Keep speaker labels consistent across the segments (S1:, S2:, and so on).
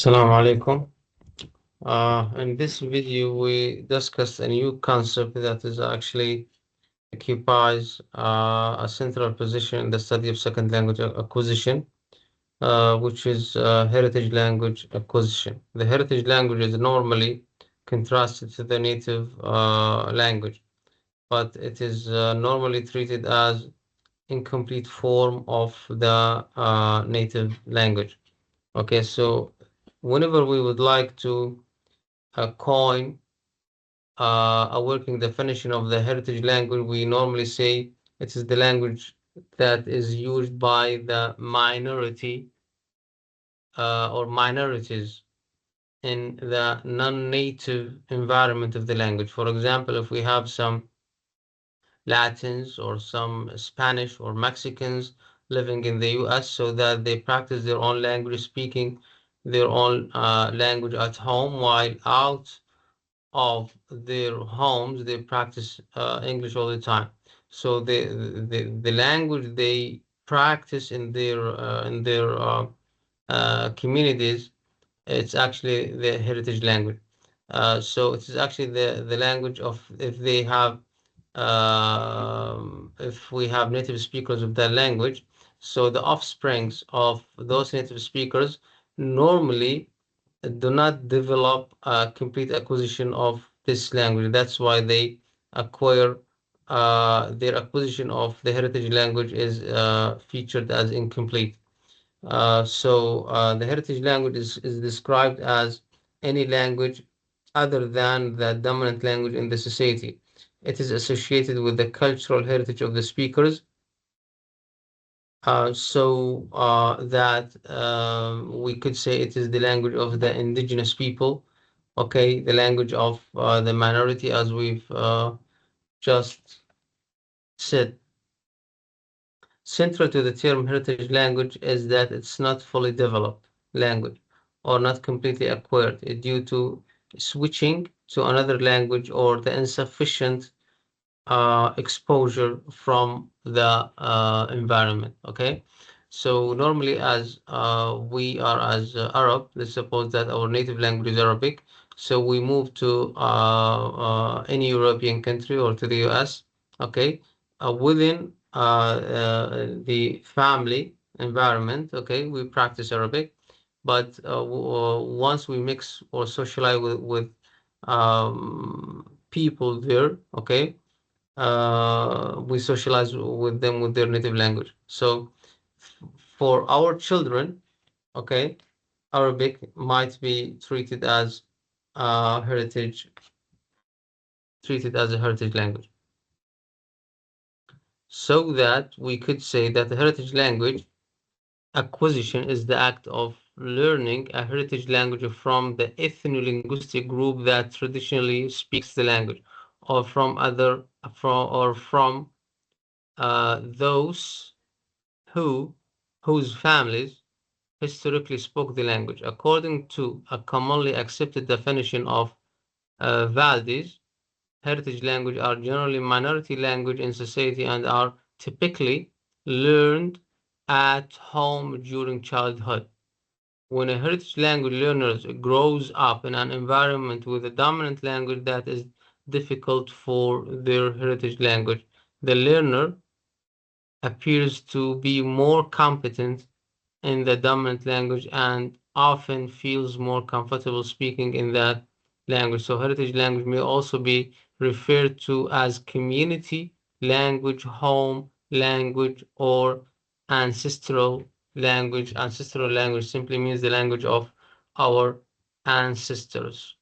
S1: Assalamu alaikum. In this video, we discussed a new concept that is actually occupies a central position in the study of second language acquisition, which is heritage language acquisition. The heritage language is normally contrasted to the native language, but it is normally treated as incomplete form of the native language. Okay, so whenever we would like to coin a working definition of the heritage language, we normally say it is the language that is used by the minority or minorities in the non-native environment of the language. For example, if we have some Latins or some Spanish or Mexicans living in the US, so that they practice their own language, speaking their own language at home, while out of their homes they practice English all the time. So the language they practice in their communities, it's actually the heritage language. So it is actually the language of, if we have native speakers of that language, so the offsprings of those native speakers normally do not develop a complete acquisition of this language. That's why they acquire their acquisition of the heritage language is featured as incomplete. The heritage language is described as any language other than the dominant language in the society. It is associated with the cultural heritage of the speakers, that we could say it is the language of the indigenous people, okay, the language of the minority, as we've just said. Central to the term heritage language is that it's not fully developed language or not completely acquired due to switching to another language or the insufficient exposure from the environment. Okay, so normally, as we are as Arab, let's suppose that our native language is Arabic, so we move to any European country or to the US. Okay, within the family environment, okay, we practice Arabic, but once we mix or socialize with people there, okay, we socialize with them with their native language. So for our children, okay, Arabic might be treated as heritage, treated as a heritage language. So that we could say that the heritage language acquisition is the act of learning a heritage language from the ethno-linguistic group that traditionally speaks the language, or from those whose families historically spoke the language. According to a commonly accepted definition of Valdez, heritage language are generally minority language in society and are typically learned at home during childhood. When a heritage language learner grows up in an environment with a dominant language that is difficult for their heritage language, the learner appears to be more competent in the dominant language and often feels more comfortable speaking in that language. So heritage language may also be referred to as community language, home language, or ancestral language. Ancestral language simply means the language of our ancestors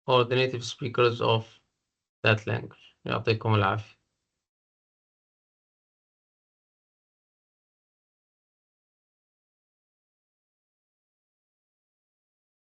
S1: or the native speakers of that language. يعطيكم العافية.